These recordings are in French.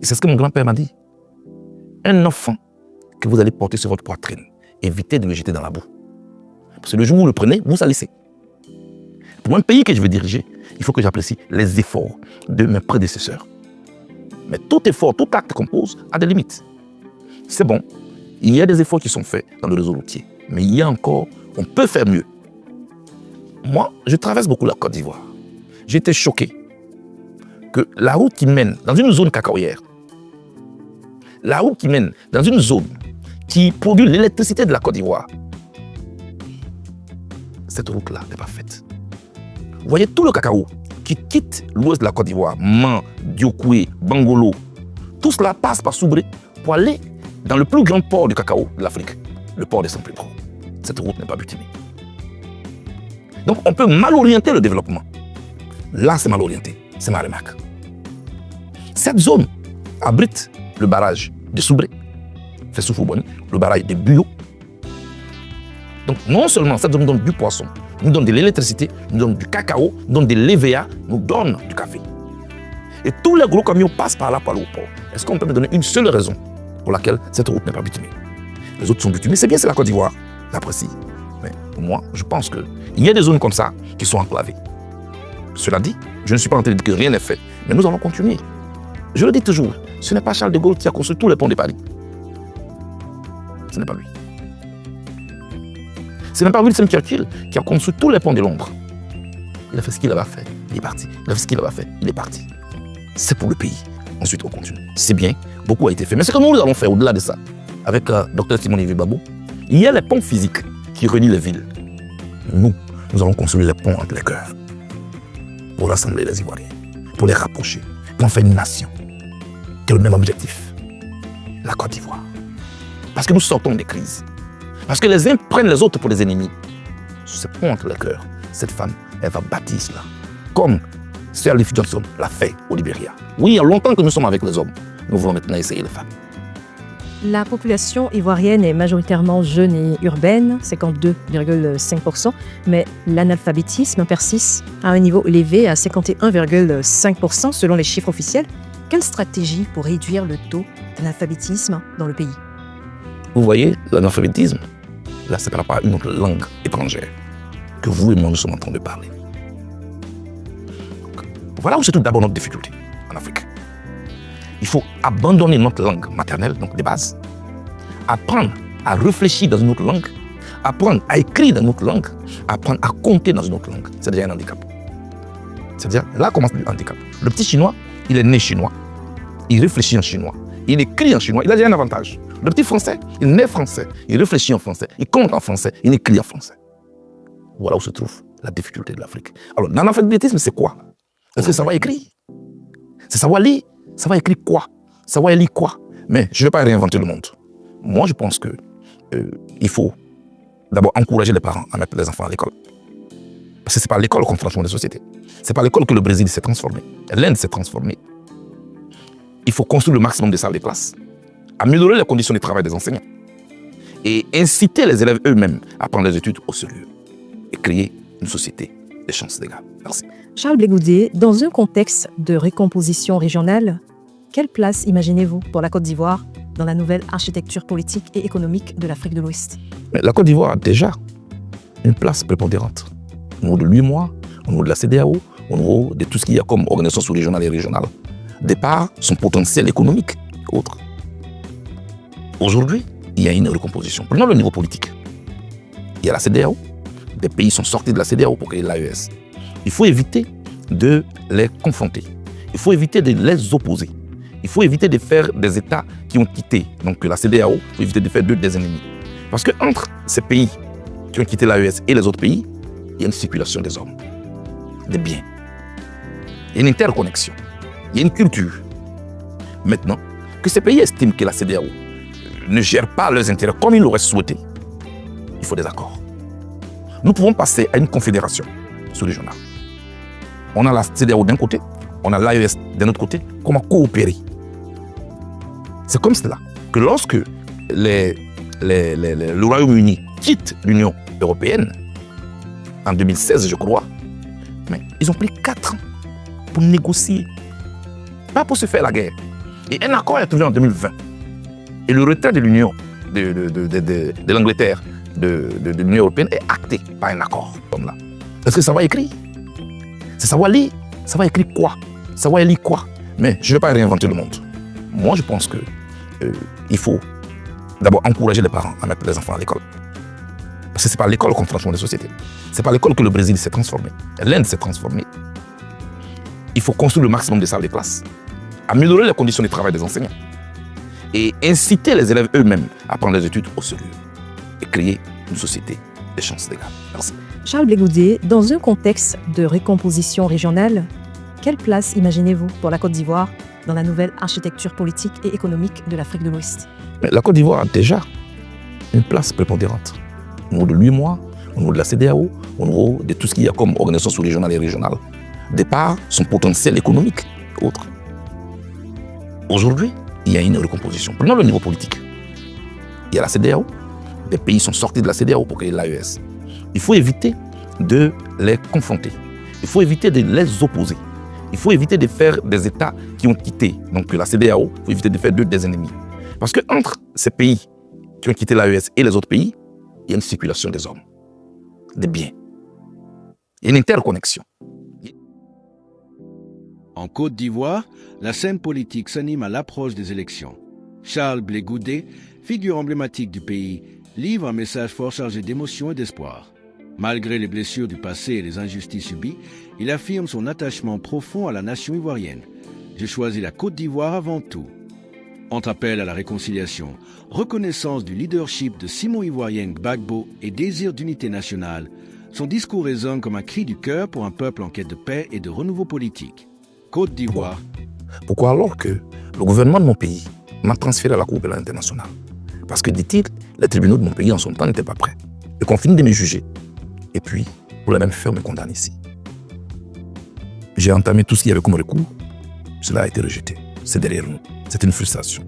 c'est ce que mon grand-père m'a dit. Un enfant que vous allez porter sur votre poitrine, évitez de le jeter dans la boue. Parce que le jour où vous le prenez, vous allez laisser. Pour un pays que je veux diriger, il faut que j'apprécie les efforts de mes prédécesseurs. Mais tout effort, tout acte qu'on pose a des limites. C'est bon, il y a des efforts qui sont faits dans le réseau routier. Mais il y a encore, on peut faire mieux. Moi, je traverse beaucoup la Côte d'Ivoire. J'ai été choqué que la route qui mène dans une zone cacaoyère, la route qui mène dans une zone qui produit l'électricité de la Côte d'Ivoire, cette route-là n'est pas faite. Vous voyez tout le cacao qui quitte l'ouest de la Côte d'Ivoire, Man, Diokoué, Bangolo, tout cela passe par Soubré pour aller dans le plus grand port du cacao de l'Afrique, le port de Saint-Pédro. Cette route n'est pas bitumée. Donc on peut mal orienter le développement. Là, c'est mal orienté, c'est ma remarque. Cette zone abrite le barrage de Soubré, Fessoufou-Boni, le barrage de Buyo. Donc non seulement cette zone nous donne du poisson, nous donne de l'électricité, nous donne du cacao, nous donne de l'EVA, nous donne du café. Et tous les gros camions passent par là pour aller au port. Est-ce qu'on peut me donner une seule raison pour laquelle cette route n'est pas bitumée? Les autres sont bitumées, c'est bien, c'est la Côte d'Ivoire, j'apprécie. Mais pour moi, je pense qu'il y a des zones comme ça qui sont enclavées. Cela dit, je ne suis pas en train de dire que rien n'est fait, mais nous allons continuer. Je le dis toujours, ce n'est pas Charles de Gaulle qui a construit tous les ponts de Paris. Ce n'est pas lui. Ce n'est pas Winston Churchill qui a construit tous les ponts de Londres. Il a fait ce qu'il avait fait, il est parti. Il a fait ce qu'il avait fait, il est parti. C'est pour le pays. Ensuite, on continue. C'est bien, beaucoup a été fait. Mais ce que nous allons faire au-delà de ça, avec Dr Simon-Yves Babou, il y a les ponts physiques qui relient les villes. Nous allons construire les ponts entre les cœurs pour rassembler les Ivoiriens, pour les rapprocher, pour en faire une nation qui a le même objectif, la Côte d'Ivoire. Parce que nous sortons des crises. Parce que les uns prennent les autres pour des ennemis. Sur ces ponts entre les cœurs, cette femme, elle va bâtir cela. Comme Sir Leif Johnson l'a fait au Libéria. Oui, il y a longtemps que nous sommes avec les hommes. Nous voulons maintenant essayer les femmes. La population ivoirienne est majoritairement jeune et urbaine, 52,5%, mais l'analphabétisme persiste à un niveau élevé à 51,5% selon les chiffres officiels. Quelle stratégie pour réduire le taux d'analphabétisme dans le pays? Vous voyez, l'analphabétisme, là, c'est par rapport à une autre langue étrangère que vous et moi, nous sommes en train de parler. Donc, voilà où se trouve d'abord notre difficulté en Afrique. Il faut abandonner notre langue maternelle, donc des bases, apprendre à réfléchir dans une autre langue, apprendre à écrire dans une autre langue, apprendre à compter dans une autre langue. C'est déjà un handicap. C'est-à-dire, là commence le handicap. Le petit chinois, il est né chinois, il réfléchit en chinois, il écrit en chinois, il a déjà un avantage. Le petit français, il naît français, il réfléchit en français, il compte en français, il écrit en français. Voilà où se trouve la difficulté de l'Afrique. Alors, l'analphabétisme, c'est quoi? C'est savoir écrire. C'est savoir lire. Savoir écrire quoi? Savoir lire quoi? Mais je ne vais pas réinventer le monde. Moi, je pense qu'il faut d'abord encourager les parents à mettre les enfants à l'école. Parce que ce n'est pas à l'école qu'on transforme les sociétés. Ce n'est pas à l'école que le Brésil s'est transformé. L'Inde s'est transformée. Il faut construire le maximum de salles de classe, améliorer les conditions de travail des enseignants et inciter les élèves eux-mêmes à prendre les études au sérieux et créer une société des chances d'égales. Merci. Charles Blé Goudé, dans un contexte de récomposition régionale, quelle place imaginez-vous pour la Côte d'Ivoire dans la nouvelle architecture politique et économique de l'Afrique de l'Ouest? La Côte d'Ivoire a déjà une place prépondérante au niveau de l'UEMOA, au niveau de la CEDEAO, au niveau de tout ce qu'il y a comme organisation sous-régionale et régionale, de par son potentiel économique et autres. Aujourd'hui, il y a une recomposition. Prenons le niveau politique. Il y a la CEDEAO. Des pays sont sortis de la CEDEAO pour créer l'AES. Il faut éviter de les confronter. Il faut éviter de les opposer. Il faut éviter de faire des États qui ont quitté donc la CEDEAO, il faut éviter de faire d'eux des ennemis. Parce qu'entre ces pays qui ont quitté l'AES et les autres pays, il y a une circulation des hommes, des biens. Il y a une interconnexion. Il y a une culture. Maintenant, que ces pays estiment que la CEDEAO ne gère pas leurs intérêts comme ils l'auraient souhaité, il faut des accords. Nous pouvons passer à une confédération sous-régionale. On a la CEDEAO d'un côté, on a l'AES d'un autre côté. Comment coopérer? C'est comme cela que lorsque le Royaume-Uni quitte l'Union européenne, en 2016 je crois, mais ils ont pris 4 ans pour négocier. Pas pour se faire la guerre, Et un accord est trouvé en 2020. Et le retrait de l'Union, de l'Angleterre, de l'Union européenne est acté par un accord comme là. Est-ce que ça va écrire? C'est savoir lire. Ça va écrire quoi? Ça va lire quoi? Mais je ne vais pas réinventer le monde. Moi, je pense que il faut d'abord encourager les parents à mettre les enfants à l'école. Parce que ce n'est pas à l'école qu'on transforme les sociétés. Ce n'est pas à l'école que le Brésil s'est transformé. L'Inde s'est transformée. Il faut construire le maximum de salles de classe. Améliorer les conditions de travail des enseignants. Et inciter les élèves eux-mêmes à prendre les études au sérieux. Et créer une société des chances égales. Merci. Charles Blé Goudet, dans un contexte de recomposition régionale, quelle place imaginez-vous pour la Côte d'Ivoire dans la nouvelle architecture politique et économique de l'Afrique de l'Ouest? Mais la Côte d'Ivoire a déjà une place prépondérante. Au niveau de l'UEMOA, au niveau de la CEDEAO, au niveau de tout ce qu'il y a comme organisation sous-régionale et régionale. De par son potentiel économique et autres. Aujourd'hui, il y a une recomposition. Prenons le niveau politique. Il y a la CEDEAO. Les pays sont sortis de la CEDEAO pour créer l'AES. Il faut éviter de les confronter. Il faut éviter de les opposer. Il faut éviter de faire des États qui ont quitté donc la CEDEAO. Il faut éviter de faire des ennemis. Parce qu'entre ces pays qui ont quitté l'AES et les autres pays, il y a une circulation des hommes, des biens. Il y a une interconnexion. En Côte d'Ivoire, la scène politique s'anime à l'approche des élections. Charles Blé Goudet, figure emblématique du pays, livre un message fort chargé d'émotion et d'espoir. Malgré les blessures du passé et les injustices subies, il affirme son attachement profond à la nation ivoirienne. J'ai choisi la Côte d'Ivoire avant tout. Entre appel à la réconciliation, reconnaissance du leadership de Simon Ivoirien Gbagbo et désir d'unité nationale, son discours résonne comme un cri du cœur pour un peuple en quête de paix et de renouveau politique. Côte d'Ivoire. Pourquoi alors que le gouvernement de mon pays m'a transféré à la Cour pénale internationale? Parce que, dit-il, les tribunaux de mon pays en son temps n'étaient pas prêts. Et qu'on finit de me juger. Et puis, pour la même faire, me condamne ici. J'ai entamé tout ce qu'il y avait comme recours. Cela a été rejeté. C'est derrière nous. C'est une frustration.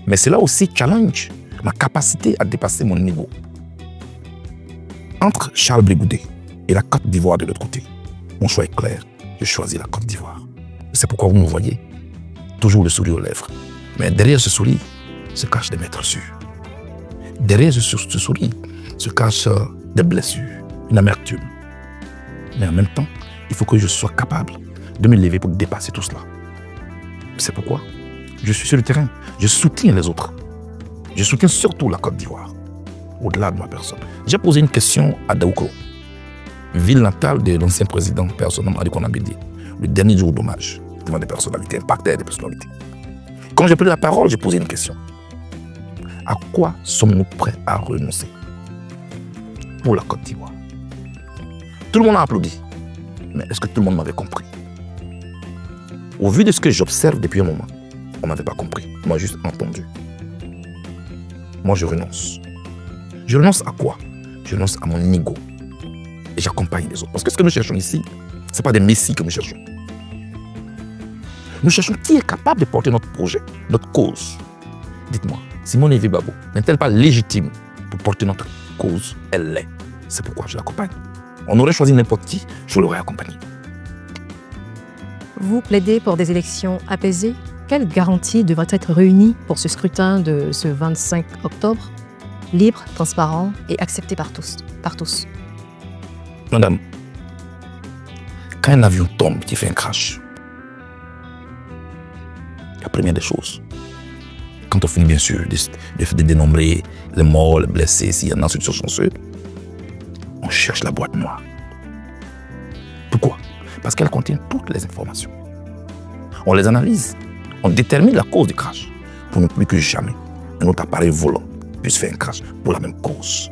Mais cela aussi challenge ma capacité à dépasser mon niveau. Entre Charles Blé Goudet et la Côte d'Ivoire de l'autre côté, mon choix est clair. Je choisis la Côte d'Ivoire. C'est pourquoi vous me voyez, toujours le sourire aux lèvres. Mais derrière ce sourire se cachent des maîtres sûrs. Derrière ce sourire se cachent des blessures, une amertume. Mais en même temps, il faut que je sois capable de me lever pour dépasser tout cela. C'est pourquoi je suis sur le terrain. Je soutiens les autres. Je soutiens surtout la Côte d'Ivoire, au-delà de ma personne. J'ai posé une question à Daoukro, ville natale de l'ancien président personnel Ali Konambedi, le dernier jour d'hommage devant des personnalités impactées, des personnalités. Quand j'ai pris la parole, j'ai posé une question. À quoi sommes-nous prêts à renoncer pour la Côte d'Ivoire? Tout le monde a applaudi. Mais est-ce que tout le monde m'avait compris? Au vu de ce que j'observe depuis un moment, on n'avait pas compris. Moi, juste entendu. Moi, je renonce. Je renonce à quoi? Je renonce à mon ego. Et j'accompagne les autres. Parce que ce que nous cherchons ici, ce n'est pas des messies que nous cherchons. Nous cherchons qui est capable de porter notre projet, notre cause. Dites-moi, Simone Veil Gbagbo n'est-elle pas légitime pour porter notre cause? Elle l'est. C'est pourquoi je l'accompagne. On aurait choisi n'importe qui, je l'aurais accompagné. Vous plaidez pour des élections apaisées. Quelles garanties devraient être réunies pour ce scrutin de ce 25 octobre, libre, transparent et accepté par tous? Madame, quand un avion tombe, qui fait un crash, la première des choses, quand on finit bien sûr de dénombrer les morts, les blessés, s'il y en a ceux qui sont chanceux, on cherche la boîte noire. Pourquoi? Parce qu'elle contient toutes les informations. On les analyse, on détermine la cause du crash pour ne plus que jamais un autre appareil volant puisse faire un crash pour la même cause.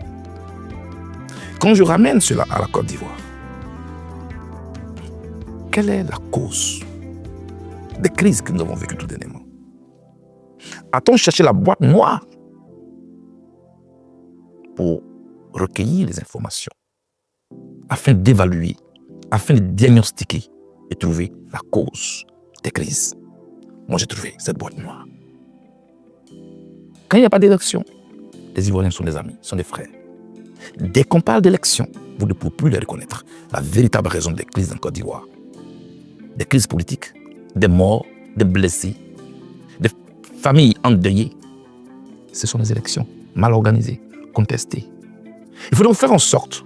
Quand je ramène cela à la Côte d'Ivoire, quelle est la cause des crises que nous avons vécues tout dernièrement? A-t-on cherché la boîte noire pour recueillir les informations afin d'évaluer, afin de diagnostiquer et trouver la cause des crises? Moi, j'ai trouvé cette boîte noire. Quand il n'y a pas d'élection, les Ivoiriens sont des amis, sont des frères. Dès qu'on parle d'élection, vous ne pouvez plus les reconnaître. La véritable raison des crises en Côte d'Ivoire, des crises politiques, des morts, des blessés, des familles endeuillées, ce sont les élections mal organisées, contestées. Il faut donc faire en sorte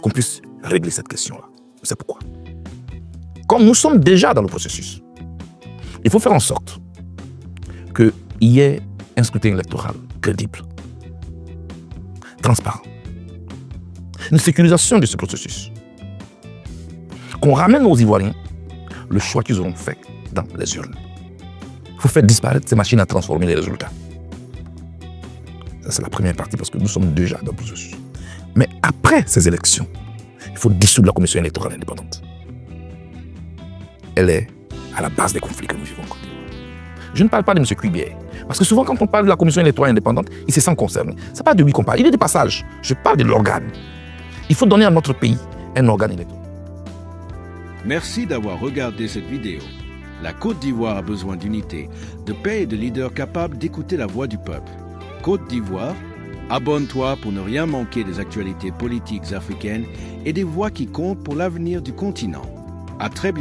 qu'on puisse régler cette question-là. C'est pourquoi. Comme nous sommes déjà dans le processus, il faut faire en sorte qu'il y ait un scrutin électoral crédible, transparent, une sécurisation de ce processus, qu'on ramène aux Ivoiriens le choix qu'ils auront fait dans les urnes. Il faut faire disparaître ces machines à transformer les résultats. Ça, c'est la première partie parce que nous sommes déjà dans le processus. Mais après ces élections, il faut dissoudre la commission électorale indépendante. Elle est à la base des conflits que nous vivons en Côte d'Ivoire. Je ne parle pas de M. Cuibier, parce que souvent quand on parle de la commission électorale indépendante, il se sent concerné. Ce n'est pas de lui qu'on parle, il est de passage. Je parle de l'organe. Il faut donner à notre pays un organe électoral. Merci d'avoir regardé cette vidéo. La Côte d'Ivoire a besoin d'unité, de paix et de leaders capables d'écouter la voix du peuple. Côte d'Ivoire, abonne-toi pour ne rien manquer des actualités politiques africaines et des voix qui comptent pour l'avenir du continent. À très bientôt.